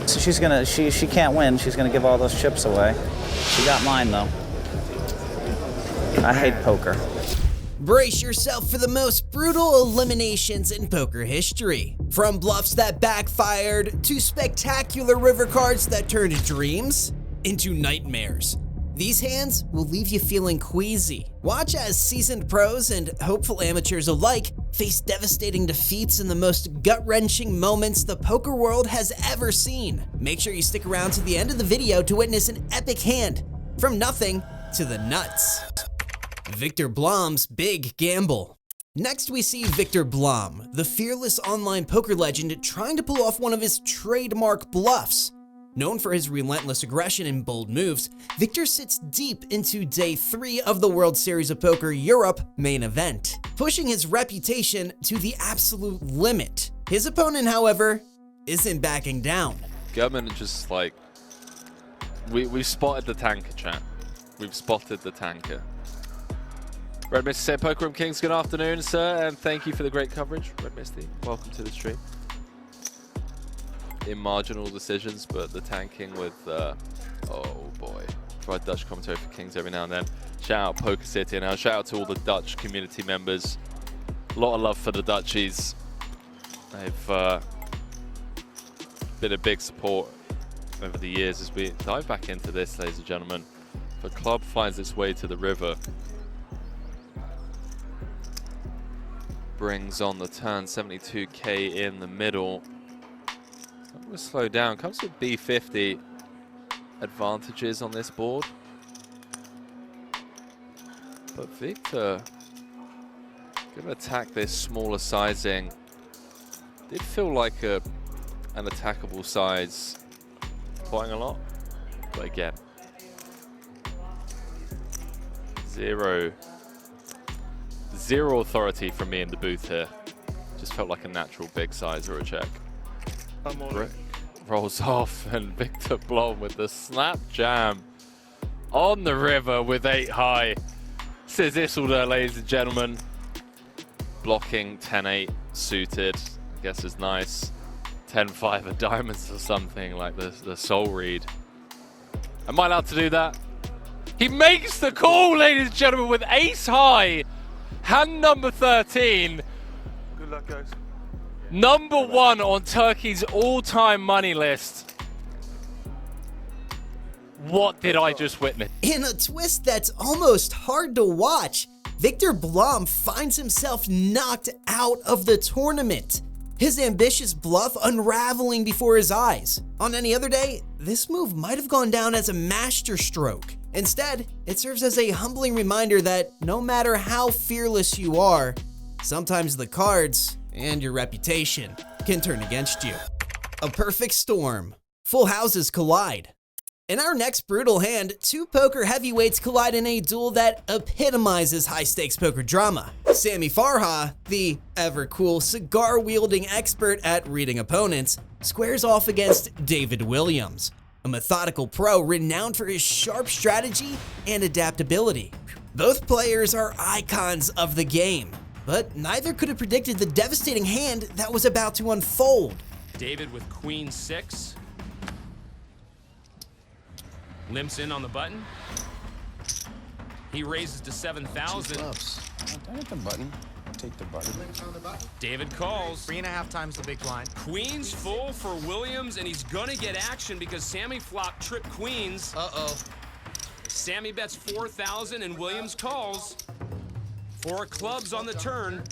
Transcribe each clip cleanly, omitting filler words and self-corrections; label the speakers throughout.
Speaker 1: So she can't win. She's gonna give all those chips away. She got mine though. I hate poker.
Speaker 2: Brace yourself for the most brutal eliminations in poker history. From bluffs that backfired, to spectacular river cards that turned dreams into nightmares. These hands will leave you feeling queasy. Watch as seasoned pros and hopeful amateurs alike face devastating defeats in the most gut-wrenching moments the poker world has ever seen. Make sure you stick around to the end of the video to witness an epic hand from nothing to the nuts. Victor Blum's big gamble. Next we see Victor Blum, the fearless online poker legend trying to pull off one of his trademark bluffs. Known for his relentless aggression and bold moves, Victor sits deep into day 3 of the World Series of Poker Europe main event, pushing his reputation to the absolute limit. His opponent, however, isn't backing down.
Speaker 3: Gutman just like, we've spotted the tanker, chat. We've spotted the tanker. Red Misty said, Poker Room Kings, good afternoon, sir, and thank you for the great coverage. Red Misty, welcome to the stream. In marginal decisions, but the tanking with, oh boy. Provide Dutch commentary for Kings every now and then. Shout out Poker City, and shout out to all the Dutch community members. A lot of love for the Dutchies. They've been a big support over the years as we dive back into this, ladies and gentlemen. The club finds its way to the river. Brings on the turn, 72k in the middle. I'm going to slow down. Comes with B50 advantages on this board. But Victor going to attack this smaller sizing. Did feel like an attackable size quite a lot. But again, zero authority from me in the booth here. Just felt like a natural big size or a check. Brick rolls off, and Victor Blum with the snap jam on the river with 8 high. Says Isildur, ladies and gentlemen. Blocking 10-8 suited. I guess is nice. 10-5 of diamonds or something like the soul read. Am I allowed to do that? He makes the call, ladies and gentlemen, with ace high. Hand number 13.
Speaker 4: Good luck, guys.
Speaker 3: Number 1 on Turkey's all-time money list. What did I just witness?
Speaker 2: In a twist that's almost hard to watch, Victor Blum finds himself knocked out of the tournament. His ambitious bluff unraveling before his eyes. On any other day, this move might have gone down as a masterstroke. Instead, it serves as a humbling reminder that no matter how fearless you are, sometimes the cards and your reputation can turn against you. A perfect storm. Full houses collide. In our next brutal hand, 2 poker heavyweights collide in a duel that epitomizes high-stakes poker drama. Sammy Farha, the ever-cool cigar-wielding expert at reading opponents, squares off against David Williams, a methodical pro renowned for his sharp strategy and adaptability. Both players are icons of the game, but neither could have predicted the devastating hand that was about to unfold.
Speaker 5: David with queen 6. Limps in on the button. He raises to 7,000.
Speaker 6: I hit the button. I'll take the button.
Speaker 5: David calls.
Speaker 7: 3.5 times the big blind.
Speaker 5: Queens full for Williams, and he's gonna get action because Sammy flopped trip queens.
Speaker 7: Uh-oh.
Speaker 5: Sammy bets 4,000 and Williams calls. 4 clubs on the turn.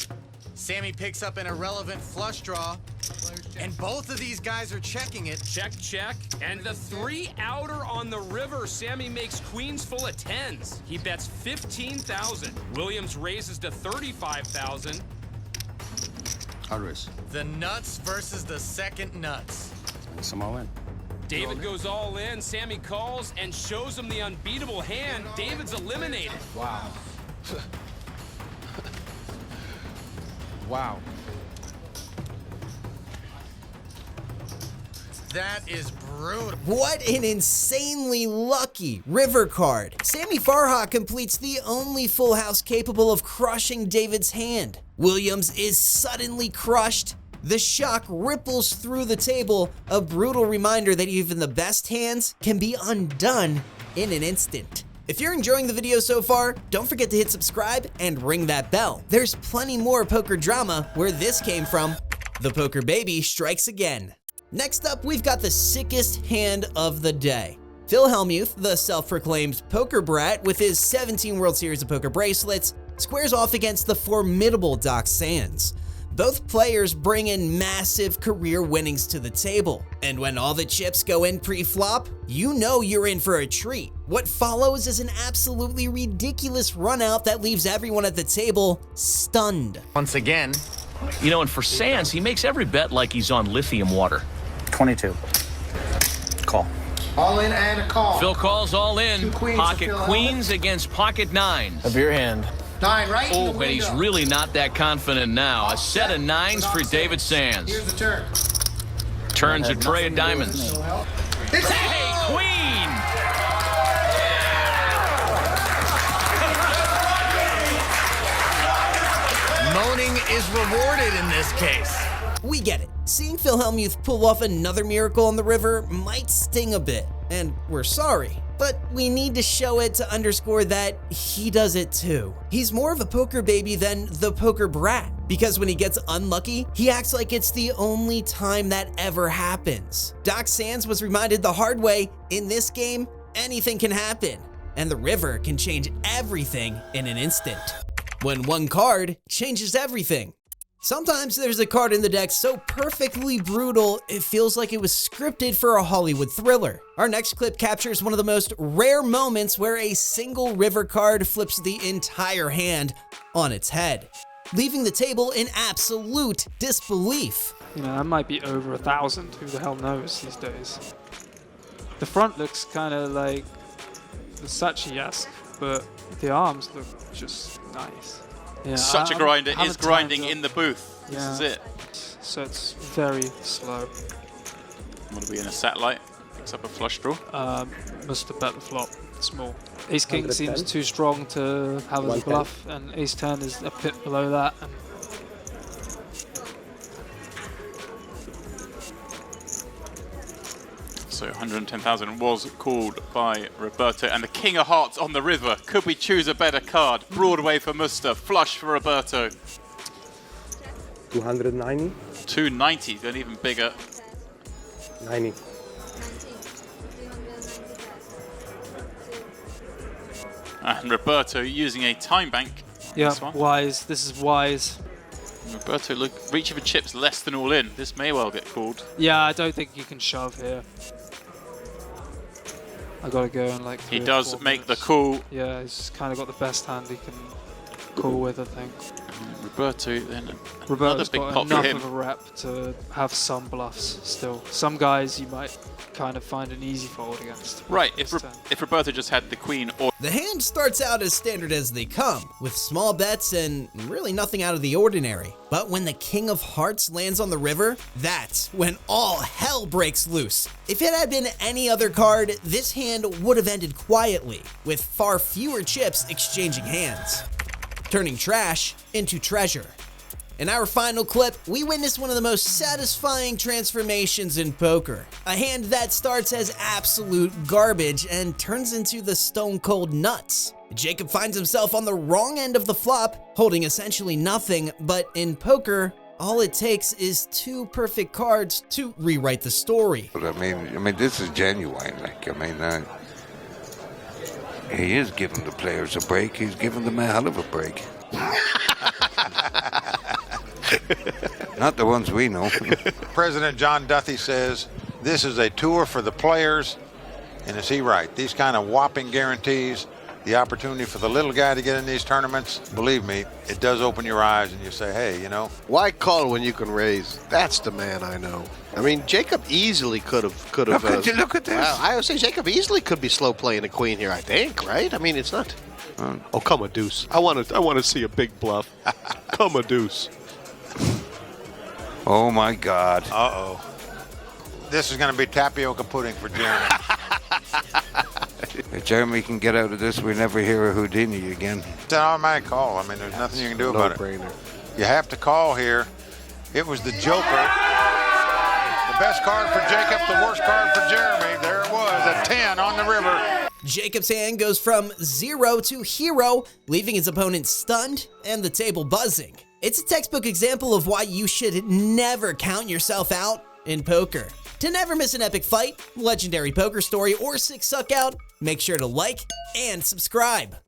Speaker 7: Sammy picks up an irrelevant flush draw, and both of these guys are checking it.
Speaker 5: Check, check. And the 3 outer on the river. Sammy makes queens full of 10s. He bets 15,000. Williams raises to 35,000.
Speaker 6: Hard race.
Speaker 7: The nuts versus the second nuts.
Speaker 6: Some all in.
Speaker 5: David goes all in. Sammy calls and shows him the unbeatable hand. David's eliminated.
Speaker 6: Wow. Wow.
Speaker 7: That is brutal.
Speaker 2: What an insanely lucky river card. Sammy Farha completes the only full house capable of crushing David's hand. Williams is suddenly crushed, The shock ripples through the table, a brutal reminder that even the best hands can be undone in an instant. If you're enjoying the video so far, don't forget to hit subscribe and ring that bell. There's plenty more poker drama where this came from. The poker baby strikes again. Next up, we've got the sickest hand of the day. Phil Hellmuth, the self-proclaimed poker brat with his 17 World Series of Poker bracelets, squares off against the formidable Doc Sands. Both players bring in massive career winnings to the table, and when all the chips go in pre-flop, you know you're in for a treat. What follows is an absolutely ridiculous run-out that leaves everyone at the table stunned.
Speaker 7: Once again,
Speaker 4: You know, and for Sands, he makes every bet like he's on lithium water.
Speaker 1: 22. Call.
Speaker 8: All in and a call.
Speaker 4: Phil calls all in.
Speaker 8: Two queens
Speaker 4: Pocket
Speaker 8: for Phil
Speaker 4: queens against pocket nines.
Speaker 9: A beer hand.
Speaker 8: 9 right in
Speaker 4: Oh,
Speaker 8: the
Speaker 4: but he's
Speaker 8: window.
Speaker 4: really not that confident now. A set of nines for David Sands.
Speaker 8: Here's the turn.
Speaker 4: Turns a tray of diamonds.
Speaker 8: It's
Speaker 4: Hey, queen!
Speaker 7: moaning is rewarded in this case.
Speaker 2: We get it. Seeing Phil Hellmuth pull off another miracle on the river might sting a bit, and we're sorry. But we need to show it to underscore that he does it too. He's more of a poker baby than the poker brat, because when he gets unlucky, he acts like it's the only time that ever happens. Doc Sands was reminded the hard way, in this game, anything can happen, and the river can change everything in an instant. When one card changes everything. Sometimes there's a card in the deck so perfectly brutal, it feels like it was scripted for a Hollywood thriller. Our next clip captures one of the most rare moments where a single river card flips the entire hand on its head, leaving the table in absolute disbelief.
Speaker 10: You know, that might be over 1,000. Who the hell knows these days? The front looks kind of like Versace-esque, but the arms look just nice. Yeah,
Speaker 11: Such a grinder is grinding in the booth.
Speaker 10: Yeah.
Speaker 11: This is it.
Speaker 10: So it's very slow.
Speaker 11: What are we in a satellite? Picks up a flush draw.
Speaker 10: Must have bet the flop small. Ace King seems too strong to have as a bluff, and Ace 10 is a pip below that. And
Speaker 11: So 110,000 was called by Roberto, and the King of Hearts on the river. Could we choose a better card? Broadway for Muster, flush for Roberto.
Speaker 9: 290.
Speaker 11: 290, then even bigger.
Speaker 9: 90.
Speaker 11: And Roberto using a time bank.
Speaker 10: yeah,
Speaker 11: This one.
Speaker 10: wise. This is wise.
Speaker 11: Roberto, look, reaching for chips less than all in. This may well get called.
Speaker 10: Yeah, I don't think you can shove here. I gotta go in like 3
Speaker 11: He
Speaker 10: or
Speaker 11: does
Speaker 10: 4
Speaker 11: make the
Speaker 10: minutes.
Speaker 11: call.
Speaker 10: Yeah, he's kind of got the best hand he can call with, I think.
Speaker 11: Roberto, then another
Speaker 10: Roberto's
Speaker 11: big
Speaker 10: got
Speaker 11: pot for
Speaker 10: enough
Speaker 11: him.
Speaker 10: of a rep to have some bluffs still. Some guys you might kind of find an easy fold against.
Speaker 11: Right,
Speaker 10: this turn.
Speaker 11: if Roberto just had the queen or
Speaker 2: The hand starts out as standard as they come, with small bets and really nothing out of the ordinary. But when the King of Hearts lands on the river, that's when all hell breaks loose. If it had been any other card, this hand would have ended quietly, with far fewer chips exchanging hands, turning trash into treasure. In our final clip, we witness one of the most satisfying transformations in poker. A hand that starts as absolute garbage and turns into the stone cold nuts. Jacob finds himself on the wrong end of the flop, holding essentially nothing, but in poker, all it takes is 2 perfect cards to rewrite the story.
Speaker 12: But I mean, this is genuine. He is giving the players a break. He's giving them a hell of a break. Not the ones we know.
Speaker 13: President John Duthie says this is a tour for the players, and is he right? These kind of whopping guarantees, the opportunity for the little guy to get in these tournaments, believe me, it does open your eyes and you say, hey, you know.
Speaker 9: Why call when you can raise? That's the man I know. I mean, Jacob easily could have.
Speaker 12: Look at this.
Speaker 9: Wow, I would say Jacob easily could be slow playing a queen here. I think, right? I mean, it's not. Oh, come a deuce. I want to see a big bluff. Come a deuce.
Speaker 12: Oh my God.
Speaker 13: Uh-oh. This is going to be tapioca pudding for Jeremy.
Speaker 12: If Jeremy can get out of this, we never hear of Houdini again.
Speaker 13: It's an automatic call. I mean, there's nothing you can do about it.
Speaker 9: No-brainer.
Speaker 13: You have to call here. It was the Joker. The best card for Jacob, the worst card for Jeremy. There it was, a 10 on the river.
Speaker 2: Jacob's hand goes from 0 to hero, leaving his opponent stunned and the table buzzing. It's a textbook example of why you should never count yourself out in poker. To never miss an epic fight, legendary poker story, or sick suck out, make sure to like and subscribe.